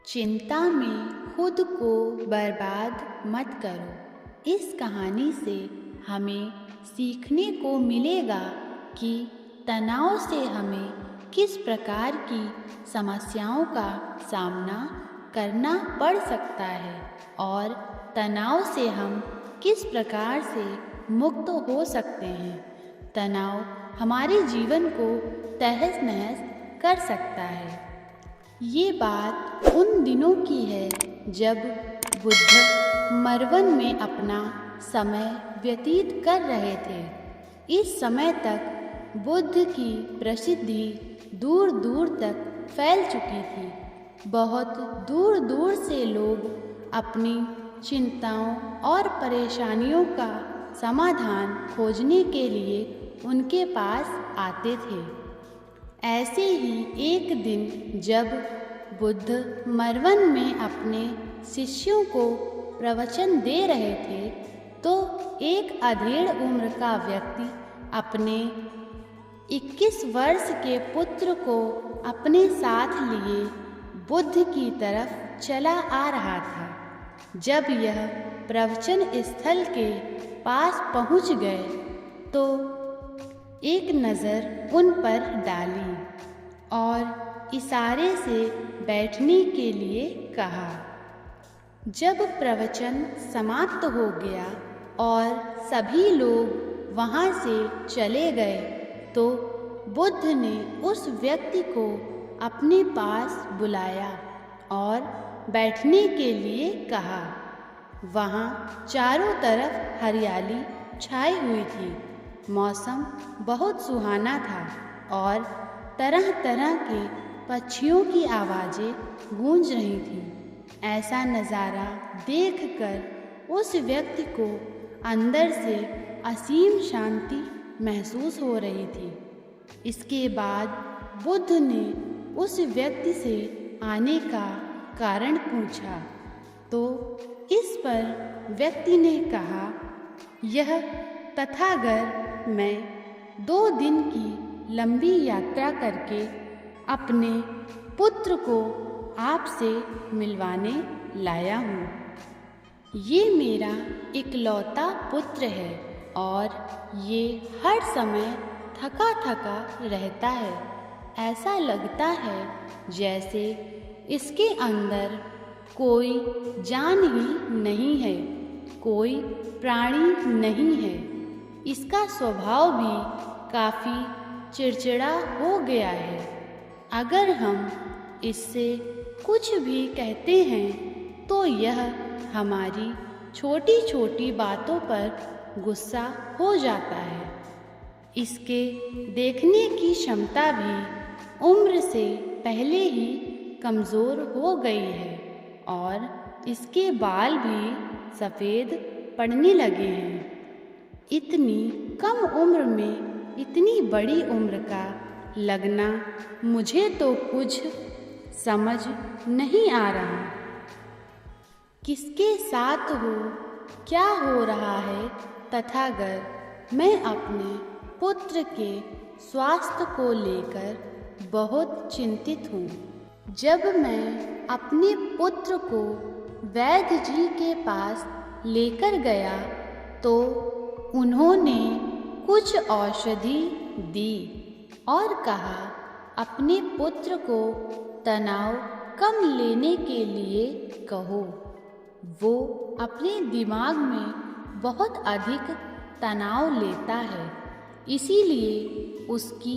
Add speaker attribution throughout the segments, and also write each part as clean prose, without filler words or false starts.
Speaker 1: चिंता में खुद को बर्बाद मत करो। इस कहानी से हमें सीखने को मिलेगा कि तनाव से हमें किस प्रकार की समस्याओं का सामना करना पड़ सकता है और तनाव से हम किस प्रकार से मुक्त हो सकते हैं। तनाव हमारे जीवन को तहस नहस कर सकता है। ये बात उन दिनों की है जब बुद्ध मरवन में अपना समय व्यतीत कर रहे थे। इस समय तक बुद्ध की प्रसिद्धि दूर दूर तक फैल चुकी थी। बहुत दूर दूर से लोग अपनी चिंताओं और परेशानियों का समाधान खोजने के लिए उनके पास आते थे। ऐसे ही एक दिन जब बुद्ध मरवन में अपने शिष्यों को प्रवचन दे रहे थे तो एक अधेड़ उम्र का व्यक्ति अपने 21 वर्ष के पुत्र को अपने साथ लिए बुद्ध की तरफ चला आ रहा था। जब यह प्रवचन स्थल के पास पहुंच गए तो एक नज़र उन पर डाली और इशारे से बैठने के लिए कहा। जब प्रवचन समाप्त हो गया और सभी लोग वहाँ से चले गए तो बुद्ध ने उस व्यक्ति को अपने पास बुलाया और बैठने के लिए कहा। वहाँ चारों तरफ हरियाली छाई हुई थी। मौसम बहुत सुहाना था और तरह तरह के पक्षियों की आवाज़ें गूंज रही थीं। ऐसा नज़ारा देखकर उस व्यक्ति को अंदर से असीम शांति महसूस हो रही थी। इसके बाद बुद्ध ने उस व्यक्ति से आने का कारण पूछा तो इस पर व्यक्ति ने कहा, यह तथागत मैं 2 दिन की लंबी यात्रा करके अपने पुत्र को आपसे मिलवाने लाया हूँ। ये मेरा इकलौता पुत्र है और ये हर समय थका थका रहता है। ऐसा लगता है जैसे इसके अंदर कोई जान ही नहीं है, कोई प्राणी नहीं है। इसका स्वभाव भी काफ़ी चिड़चिड़ा हो गया है। अगर हम इससे कुछ भी कहते हैं तो यह हमारी छोटी छोटी बातों पर गुस्सा हो जाता है। इसके देखने की क्षमता भी उम्र से पहले ही कमज़ोर हो गई है और इसके बाल भी सफ़ेद पड़ने लगे हैं। इतनी कम उम्र में इतनी बड़ी उम्र का लगना मुझे तो कुछ समझ नहीं आ रहा। किसके साथ हो, क्या हो रहा है तथागत? मैं अपने पुत्र के स्वास्थ्य को लेकर बहुत चिंतित हूँ। जब मैं अपने पुत्र को वैद्य जी के पास लेकर गया तो उन्होंने कुछ औषधि दी और कहा अपने पुत्र को तनाव कम लेने के लिए कहो। वो अपने दिमाग में बहुत अधिक तनाव लेता है, इसीलिए उसकी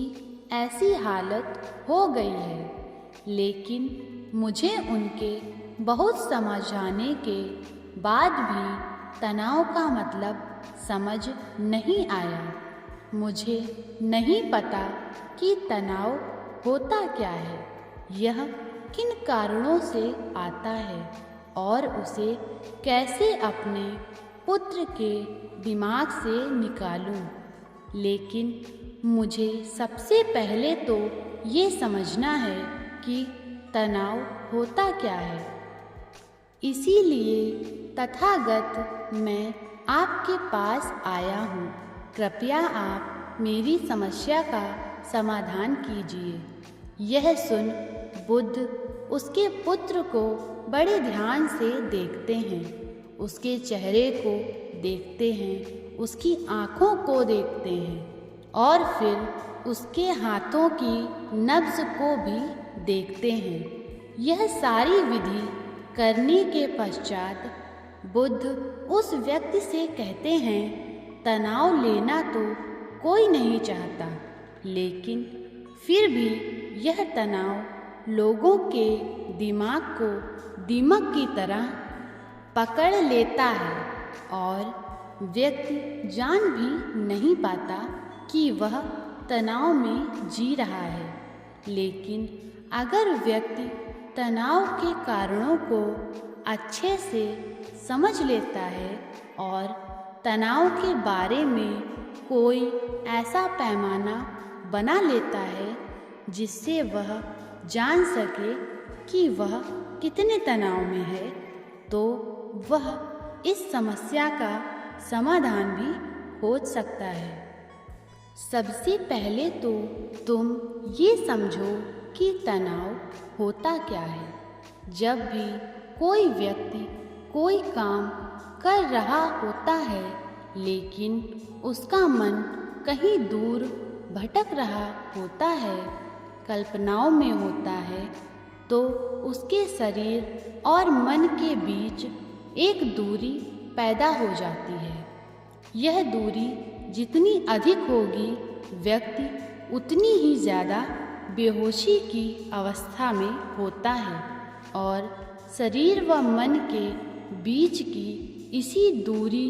Speaker 1: ऐसी हालत हो गई है। लेकिन मुझे उनके बहुत समझाने के बाद भी तनाव का मतलब समझ नहीं आया। मुझे नहीं पता कि तनाव होता क्या है, यह किन कारणों से आता है और उसे कैसे अपने पुत्र के दिमाग से निकालूं। लेकिन मुझे सबसे पहले तो ये समझना है कि तनाव होता क्या है। इसीलिए तथागत मैं आपके पास आया हूँ। कृपया आप मेरी समस्या का समाधान कीजिए। यह सुन बुद्ध उसके पुत्र को बड़े ध्यान से देखते हैं, उसके चेहरे को देखते हैं, उसकी आँखों को देखते हैं और फिर उसके हाथों की नब्ज़ को भी देखते हैं। यह सारी विधि करने के पश्चात बुद्ध उस व्यक्ति से कहते हैं, तनाव लेना तो कोई नहीं चाहता, लेकिन फिर भी यह तनाव लोगों के दिमाग को दीमक की तरह पकड़ लेता है और व्यक्ति जान भी नहीं पाता कि वह तनाव में जी रहा है। लेकिन अगर व्यक्ति तनाव के कारणों को अच्छे से समझ लेता है और तनाव के बारे में कोई ऐसा पैमाना बना लेता है जिससे वह जान सके कि वह कितने तनाव में है, तो वह इस समस्या का समाधान भी खोज सकता है। सबसे पहले तो तुम ये समझो कि तनाव होता क्या है। जब भी कोई व्यक्ति कोई काम कर रहा होता है लेकिन उसका मन कहीं दूर भटक रहा होता है, कल्पनाओं में होता है, तो उसके शरीर और मन के बीच एक दूरी पैदा हो जाती है। यह दूरी जितनी अधिक होगी, व्यक्ति उतनी ही ज़्यादा बेहोशी की अवस्था में होता है और शरीर व मन के बीच की इसी दूरी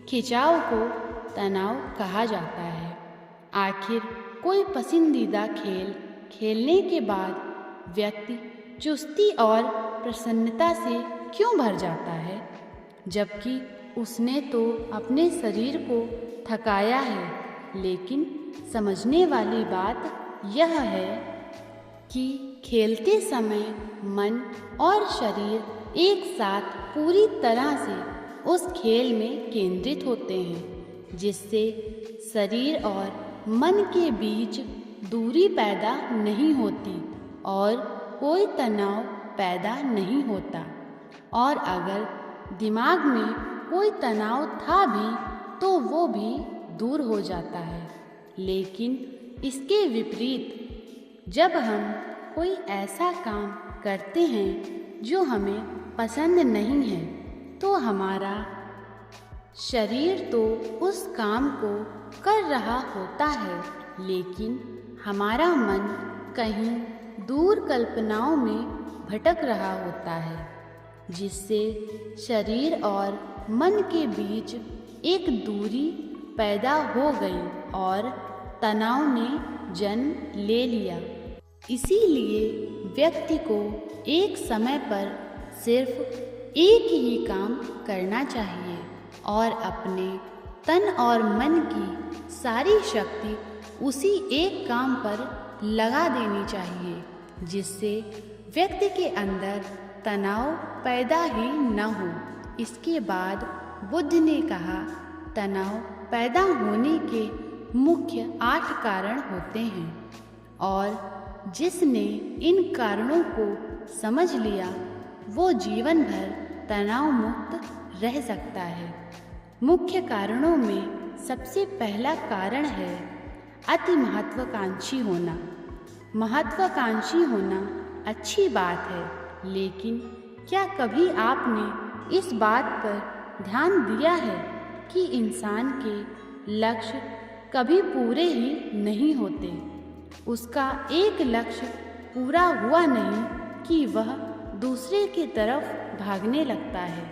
Speaker 1: खिंचाव को तनाव कहा जाता है। आखिर कोई पसंदीदा खेल खेलने के बाद व्यक्ति चुस्ती और प्रसन्नता से क्यों भर जाता है, जबकि उसने तो अपने शरीर को थकाया है। लेकिन समझने वाली बात यह है कि खेलते समय मन और शरीर एक साथ पूरी तरह से उस खेल में केंद्रित होते हैं, जिससे शरीर और मन के बीच दूरी पैदा नहीं होती और कोई तनाव पैदा नहीं होता। और अगर दिमाग में कोई तनाव था भी तो वो भी दूर हो जाता है। लेकिन इसके विपरीत जब हम कोई ऐसा काम करते हैं जो हमें पसंद नहीं है, तो हमारा शरीर तो उस काम को कर रहा होता है, लेकिन हमारा मन कहीं दूर कल्पनाओं में भटक रहा होता है, जिससे शरीर और मन के बीच एक दूरी पैदा हो गई और तनाव ने जन्म ले लिया। इसीलिए व्यक्ति को एक समय पर सिर्फ एक ही काम करना चाहिए और अपने तन और मन की सारी शक्ति उसी एक काम पर लगा देनी चाहिए, जिससे व्यक्ति के अंदर तनाव पैदा ही न हो। इसके बाद बुद्ध ने कहा, तनाव पैदा होने के मुख्य 8 कारण होते हैं और जिसने इन कारणों को समझ लिया वो जीवन भर तनाव मुक्त रह सकता है। मुख्य कारणों में सबसे पहला कारण है अति महत्वाकांक्षी होना। महत्वाकांक्षी होना अच्छी बात है, लेकिन क्या कभी आपने इस बात पर ध्यान दिया है कि इंसान के लक्ष्य कभी पूरे ही नहीं होते। उसका एक लक्ष्य पूरा हुआ नहीं कि वह दूसरे की तरफ भागने लगता है,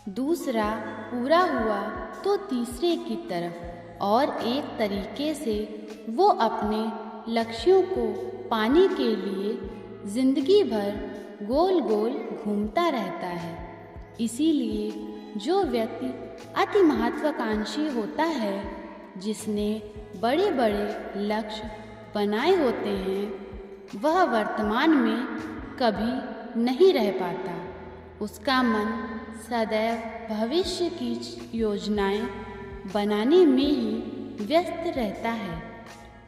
Speaker 1: दूसरा पूरा हुआ तो तीसरे की तरफ, और एक तरीके से वो अपने लक्ष्यों को पाने के लिए जिंदगी भर गोल गोल घूमता रहता है। इसीलिए जो व्यक्ति अति महत्वाकांक्षी होता है, जिसने बड़े बड़े लक्ष्य बनाए होते हैं, वह वर्तमान में कभी नहीं रह पाता। उसका मन सदैव भविष्य की योजनाएं बनाने में ही व्यस्त रहता है।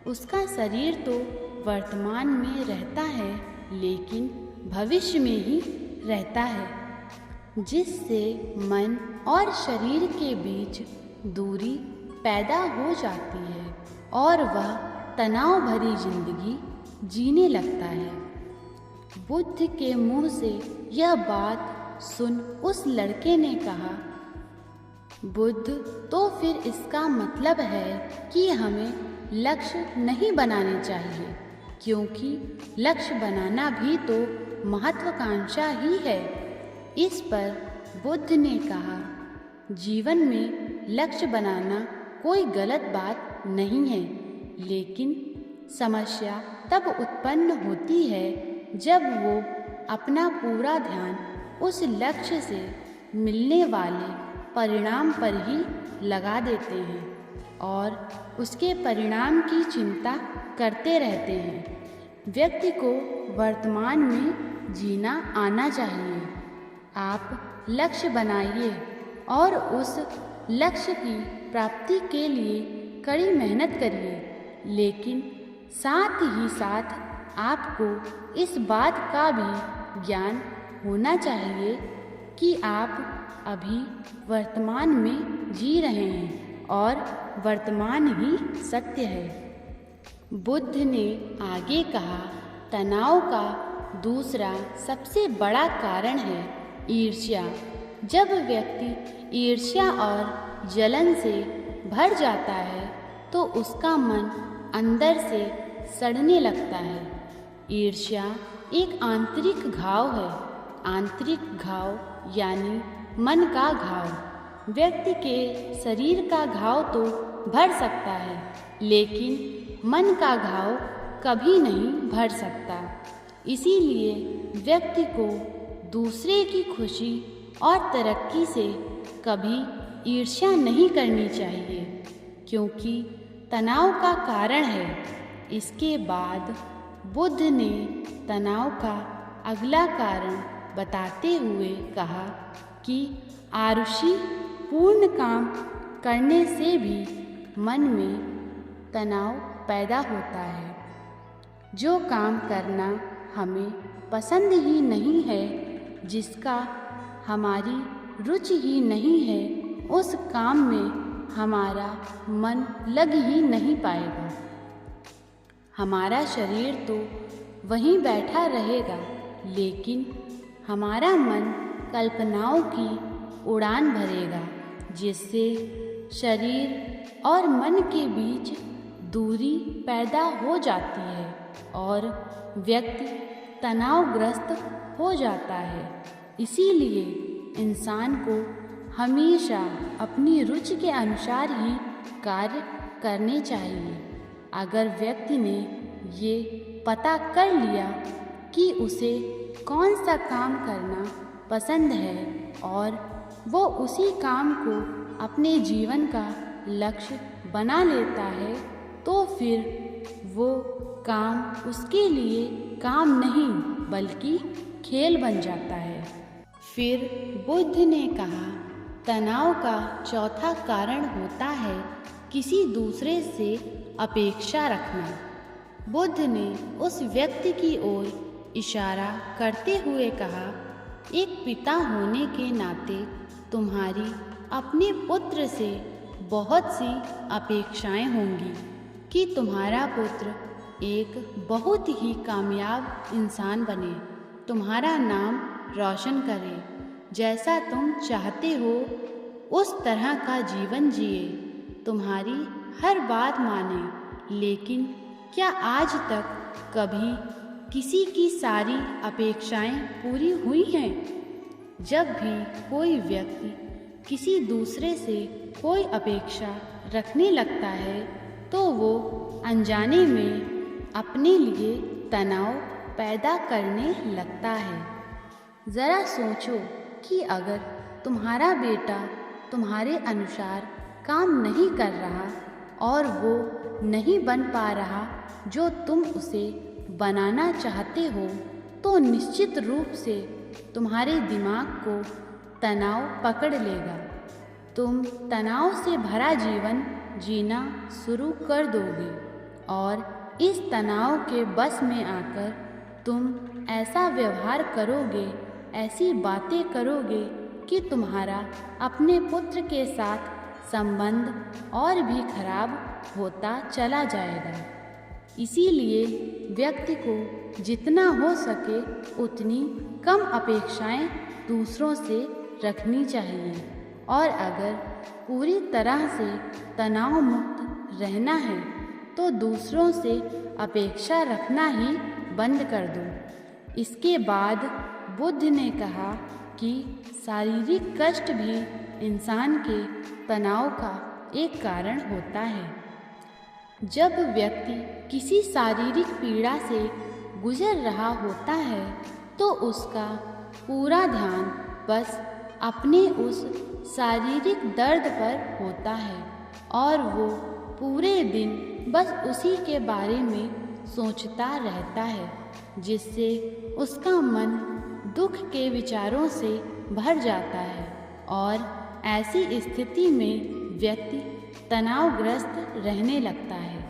Speaker 1: उसका शरीर तो वर्तमान में रहता है, लेकिन भविष्य में ही रहता है, जिससे मन और शरीर के बीच दूरी पैदा हो जाती है और वह तनाव भरी जिंदगी जीने लगता है। बुद्ध के मुंह से यह बात सुन उस लड़के ने कहा, बुद्ध, तो फिर इसका मतलब है कि हमें लक्ष्य नहीं बनाने चाहिए, क्योंकि लक्ष्य बनाना भी तो महत्वाकांक्षा ही है। इस पर बुद्ध ने कहा, जीवन में लक्ष्य बनाना कोई गलत बात नहीं है, लेकिन समस्या तब उत्पन्न होती है जब वो अपना पूरा ध्यान उस लक्ष्य से मिलने वाले परिणाम पर ही लगा देते हैं और उसके परिणाम की चिंता करते रहते हैं। व्यक्ति को वर्तमान में जीना आना चाहिए। आप लक्ष्य बनाइए और उस लक्ष्य की प्राप्ति के लिए कड़ी मेहनत करिए, लेकिन साथ ही साथ आपको इस बात का भी ज्ञान होना चाहिए कि आप अभी वर्तमान में जी रहे हैं और वर्तमान ही सत्य है। बुद्ध ने आगे कहा, तनाव का दूसरा सबसे बड़ा कारण है ईर्ष्या। जब व्यक्ति ईर्ष्या और जलन से भर जाता है तो उसका मन अंदर से सड़ने लगता है। ईर्ष्या एक आंतरिक घाव है। आंतरिक घाव यानी मन का घाव। व्यक्ति के शरीर का घाव तो भर सकता है, लेकिन मन का घाव कभी नहीं भर सकता। इसीलिए व्यक्ति को दूसरे की खुशी और तरक्की से कभी ईर्ष्या नहीं करनी चाहिए, क्योंकि तनाव का कारण है। इसके बाद बुद्ध ने तनाव का अगला कारण बताते हुए कहा कि आरुषि पूर्ण काम करने से भी मन में तनाव पैदा होता है। जो काम करना हमें पसंद ही नहीं है, जिसका हमारी रुचि ही नहीं है, उस काम में हमारा मन लग ही नहीं पाएगा। हमारा शरीर तो वहीं बैठा रहेगा, लेकिन हमारा मन कल्पनाओं की उड़ान भरेगा, जिससे शरीर और मन के बीच दूरी पैदा हो जाती है और व्यक्ति तनावग्रस्त हो जाता है। इसीलिए इंसान को हमेशा अपनी रुचि के अनुसार ही कार्य करने चाहिए। अगर व्यक्ति ने ये पता कर लिया कि उसे कौन सा काम करना पसंद है और वो उसी काम को अपने जीवन का लक्ष्य बना लेता है, तो फिर वो काम उसके लिए काम नहीं बल्कि खेल बन जाता है। फिर बुद्ध ने कहा, तनाव का चौथा कारण होता है किसी दूसरे से अपेक्षा रखना। बुद्ध ने उस व्यक्ति की ओर इशारा करते हुए कहा, एक पिता होने के नाते तुम्हारी अपने पुत्र से बहुत सी अपेक्षाएं होंगी कि तुम्हारा पुत्र एक बहुत ही कामयाब इंसान बने, तुम्हारा नाम रोशन करे, जैसा तुम चाहते हो उस तरह का जीवन जिए, तुम्हारी हर बात माने। लेकिन क्या आज तक कभी किसी की सारी अपेक्षाएं पूरी हुई हैं? जब भी कोई व्यक्ति किसी दूसरे से कोई अपेक्षा रखने लगता है तो वो अनजाने में अपने लिए तनाव पैदा करने लगता है। ज़रा सोचो कि अगर तुम्हारा बेटा तुम्हारे अनुसार काम नहीं कर रहा और वो नहीं बन पा रहा जो तुम उसे बनाना चाहते हो, तो निश्चित रूप से तुम्हारे दिमाग को तनाव पकड़ लेगा। तुम तनाव से भरा जीवन जीना शुरू कर दोगे और इस तनाव के बस में आकर तुम ऐसा व्यवहार करोगे, ऐसी बातें करोगे कि तुम्हारा अपने पुत्र के साथ संबंध और भी खराब होता चला जाएगा। इसीलिए व्यक्ति को जितना हो सके उतनी कम अपेक्षाएं दूसरों से रखनी चाहिए, और अगर पूरी तरह से तनाव मुक्त रहना है तो दूसरों से अपेक्षा रखना ही बंद कर दो। इसके बाद बुद्ध ने कहा कि शारीरिक कष्ट भी इंसान के तनाव का एक कारण होता है। जब व्यक्ति किसी शारीरिक पीड़ा से गुजर रहा होता है तो उसका पूरा ध्यान बस अपने उस शारीरिक दर्द पर होता है और वो पूरे दिन बस उसी के बारे में सोचता रहता है, जिससे उसका मन दुख के विचारों से भर जाता है और ऐसी स्थिति में व्यक्ति तनावग्रस्त रहने लगता है।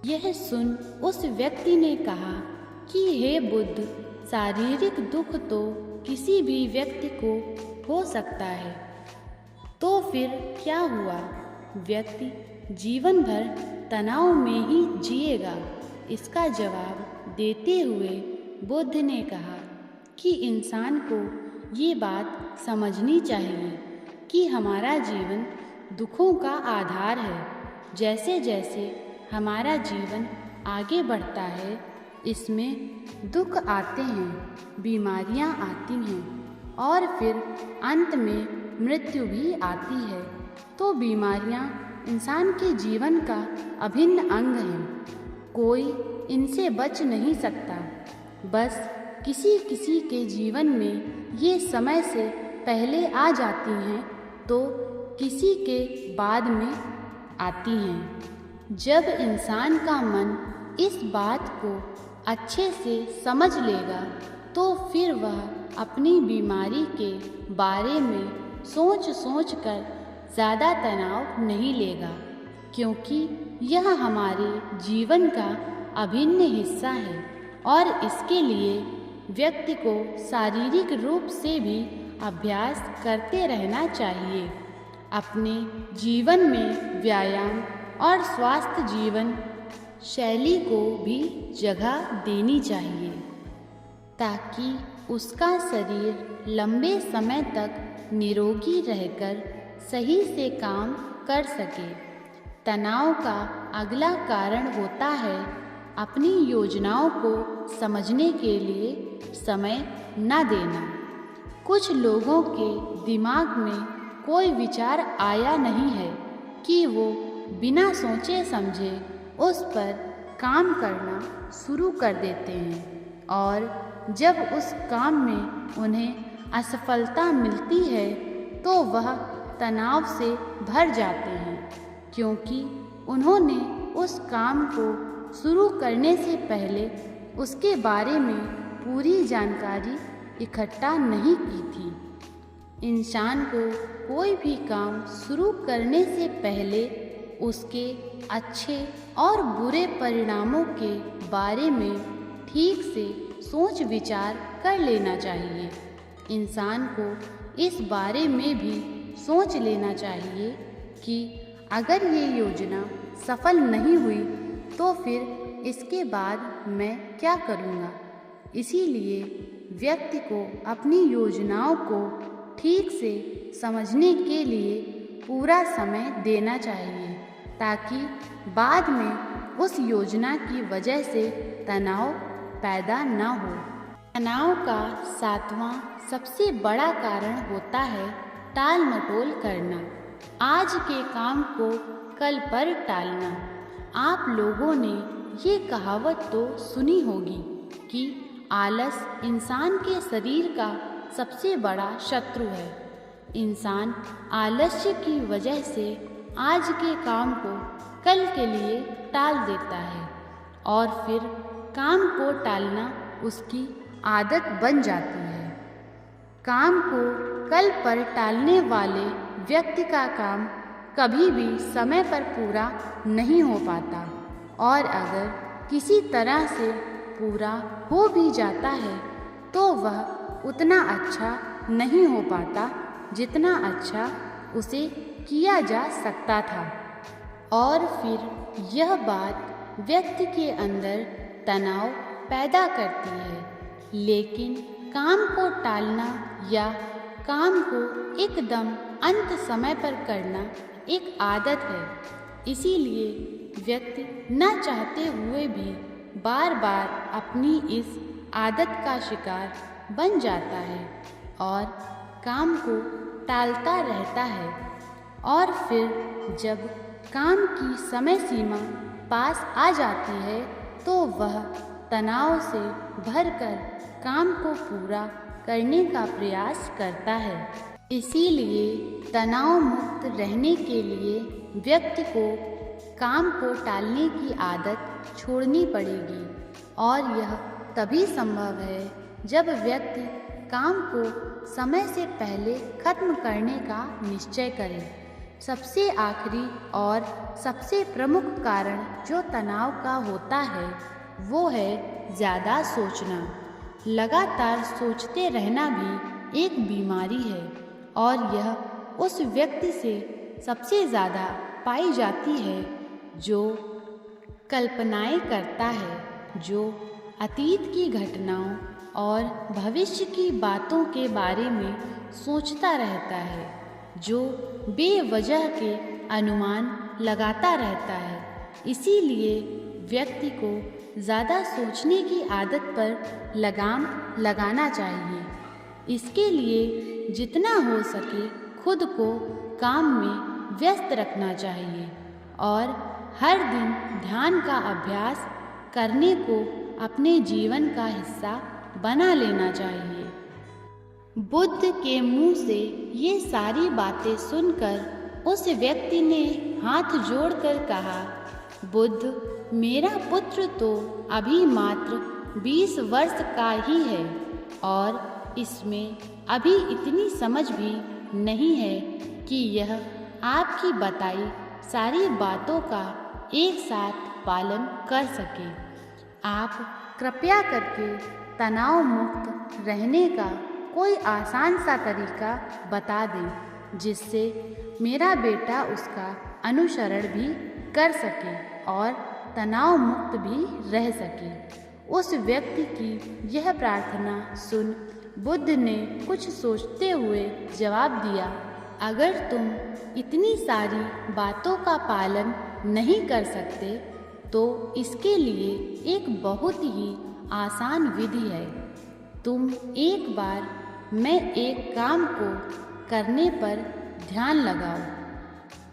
Speaker 1: यह सुन उस व्यक्ति ने कहा कि हे बुद्ध, शारीरिक दुख तो किसी भी व्यक्ति को हो सकता है, तो फिर क्या हुआ? व्यक्ति जीवन भर तनाव में ही जिएगा। इसका जवाब देते हुए बुद्ध ने कहा कि इंसान को ये बात समझनी चाहिए कि हमारा जीवन दुखों का आधार है। जैसे जैसे हमारा जीवन आगे बढ़ता है, इसमें दुख आते हैं, बीमारियां आती हैं और फिर अंत में मृत्यु भी आती है। तो बीमारियां इंसान के जीवन का अभिन्न अंग हैं, कोई इनसे बच नहीं सकता। बस किसी किसी के जीवन में ये समय से पहले आ जाती हैं तो किसी के बाद में आती हैं। जब इंसान का मन इस बात को अच्छे से समझ लेगा तो फिर वह अपनी बीमारी के बारे में सोच सोच कर ज़्यादा तनाव नहीं लेगा, क्योंकि यह हमारे जीवन का अभिन्न हिस्सा है और इसके लिए व्यक्ति को शारीरिक रूप से भी अभ्यास करते रहना चाहिए। अपने जीवन में व्यायाम और स्वस्थ जीवन शैली को भी जगह देनी चाहिए ताकि उसका शरीर लंबे समय तक निरोगी रहकर सही से काम कर सके। तनाव का अगला कारण होता है अपनी योजनाओं को समझने के लिए समय न देना। कुछ लोगों के दिमाग में कोई विचार आया नहीं है कि वो बिना सोचे समझे उस पर काम करना शुरू कर देते हैं और जब उस काम में उन्हें असफलता मिलती है तो वह तनाव से भर जाते हैं, क्योंकि उन्होंने उस काम को शुरू करने से पहले उसके बारे में पूरी जानकारी इकट्ठा नहीं की थी। इंसान को कोई भी काम शुरू करने से पहले उसके अच्छे और बुरे परिणामों के बारे में ठीक से सोच विचार कर लेना चाहिए। इंसान को इस बारे में भी सोच लेना चाहिए कि अगर ये योजना सफल नहीं हुई तो फिर इसके बाद मैं क्या करूँगा। इसीलिए व्यक्ति को अपनी योजनाओं को ठीक से समझने के लिए पूरा समय देना चाहिए ताकि बाद में उस योजना की वजह से तनाव पैदा न हो। तनाव का 7वां सबसे बड़ा कारण होता है टाल मटोल करना, आज के काम को कल पर टालना। आप लोगों ने ये कहावत तो सुनी होगी कि आलस इंसान के शरीर का सबसे बड़ा शत्रु है। इंसान आलस्य की वजह से आज के काम को कल के लिए टाल देता है और फिर काम को टालना उसकी आदत बन जाती है। काम को कल पर टालने वाले व्यक्ति का काम कभी भी समय पर पूरा नहीं हो पाता और अगर किसी तरह से पूरा हो भी जाता है तो वह उतना अच्छा नहीं हो पाता जितना अच्छा उसे किया जा सकता था। और फिर यह बात व्यक्ति के अंदर तनाव पैदा करती है। लेकिन काम को टालना या काम को एकदम अंत समय पर करना एक आदत है। इसीलिए व्यक्ति न चाहते हुए भी बार बार अपनी इस आदत का शिकार बन जाता है और काम को टालता रहता है। और फिर जब काम की समय सीमा पास आ जाती है तो वह तनाव से भरकर काम को पूरा करने का प्रयास करता है। इसीलिए तनाव मुक्त रहने के लिए व्यक्ति को काम को टालने की आदत छोड़नी पड़ेगी। और यह तभी संभव है जब व्यक्ति काम को समय से पहले खत्म करने का निश्चय करे। सबसे आखिरी और सबसे प्रमुख कारण जो तनाव का होता है वो है ज़्यादा सोचना। लगातार सोचते रहना भी एक बीमारी है और यह उस व्यक्ति से सबसे ज़्यादा पाई जाती है जो कल्पनाएं करता है, जो अतीत की घटनाओं और भविष्य की बातों के बारे में सोचता रहता है, जो बेवजह के अनुमान लगाता रहता है। इसीलिए व्यक्ति को ज़्यादा सोचने की आदत पर लगाम लगाना चाहिए। इसके लिए जितना हो सके खुद को काम में व्यस्त रखना चाहिए और हर दिन ध्यान का अभ्यास करने को अपने जीवन का हिस्सा बना लेना चाहिए। बुद्ध के मुंह से ये सारी बातें सुनकर उस व्यक्ति ने हाथ जोड़कर कहा, बुद्ध, मेरा पुत्र तो अभी मात्र 20 वर्ष का ही है और इसमें अभी इतनी समझ भी नहीं है कि यह आपकी बताई सारी बातों का एक साथ पालन कर सके। आप कृपया करके तनाव मुक्त रहने का कोई आसान सा तरीका बता दें जिससे मेरा बेटा उसका अनुसरण भी कर सके और तनाव मुक्त भी रह सके। उस व्यक्ति की यह प्रार्थना सुन बुद्ध ने कुछ सोचते हुए जवाब दिया, अगर तुम इतनी सारी बातों का पालन नहीं कर सकते तो इसके लिए एक बहुत ही आसान विधि है। तुम एक बार मैं एक काम को करने पर ध्यान लगाओ।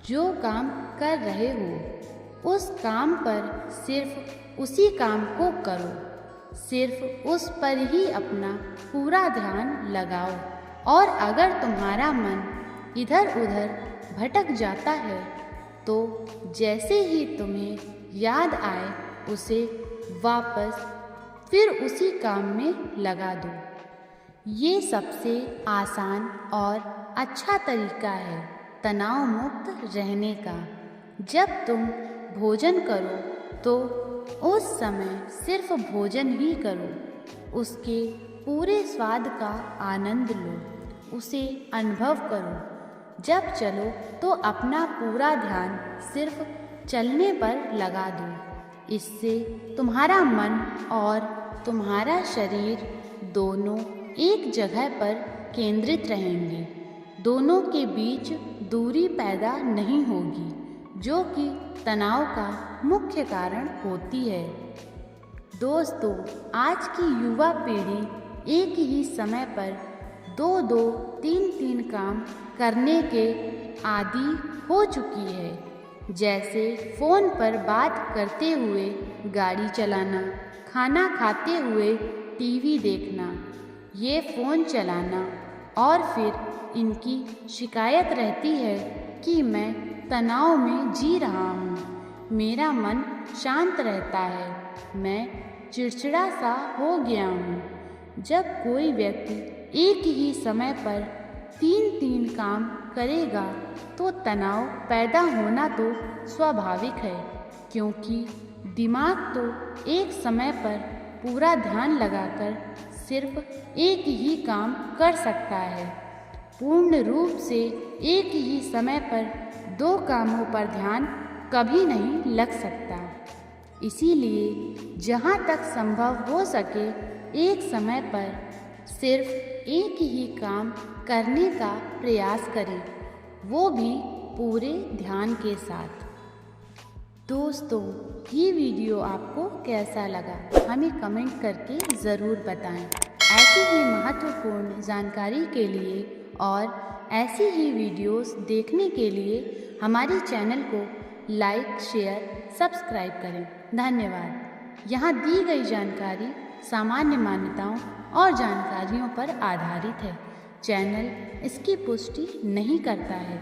Speaker 1: जो काम कर रहे हो उस काम पर सिर्फ उसी काम को करो, सिर्फ उस पर ही अपना पूरा ध्यान लगाओ। और अगर तुम्हारा मन इधर उधर भटक जाता है तो जैसे ही तुम्हें याद आए उसे वापस फिर उसी काम में लगा दो। ये सबसे आसान और अच्छा तरीका है तनाव मुक्त रहने का। जब तुम भोजन करो तो उस समय सिर्फ भोजन ही करो, उसके पूरे स्वाद का आनंद लो, उसे अनुभव करो। जब चलो तो अपना पूरा ध्यान सिर्फ चलने पर लगा दो। इससे तुम्हारा मन और तुम्हारा शरीर दोनों एक जगह पर केंद्रित रहेंगे। दोनों के बीच दूरी पैदा नहीं होगी जो कि तनाव का मुख्य कारण होती है। दोस्तों, आज की युवा पीढ़ी एक ही समय पर 2-2, 3-3 काम करने के आदी हो चुकी है। जैसे फ़ोन पर बात करते हुए गाड़ी चलाना, खाना खाते हुए टीवी देखना, ये फ़ोन चलाना। और फिर इनकी शिकायत रहती है कि मैं तनाव में जी रहा हूँ, मेरा मन शांत रहता है, मैं चिड़चिड़ा सा हो गया हूँ। जब कोई व्यक्ति एक ही समय पर 3-3 काम करेगा तो तनाव पैदा होना तो स्वाभाविक है, क्योंकि दिमाग तो एक समय पर पूरा ध्यान लगाकर सिर्फ एक ही काम कर सकता है। पूर्ण रूप से एक ही समय पर दो कामों पर ध्यान कभी नहीं लग सकता। इसीलिए जहाँ तक संभव हो सके एक समय पर सिर्फ एक ही काम करने का प्रयास करें, वो भी पूरे ध्यान के साथ। दोस्तों, ये वीडियो आपको कैसा लगा हमें कमेंट करके ज़रूर बताएं। ऐसी ही महत्वपूर्ण जानकारी के लिए और ऐसी ही वीडियोस देखने के लिए हमारे चैनल को लाइक, शेयर, सब्सक्राइब करें। धन्यवाद। यहाँ दी गई जानकारी सामान्य मान्यताओं और जानकारियों पर आधारित है। चैनल इसकी पुष्टि नहीं करता है।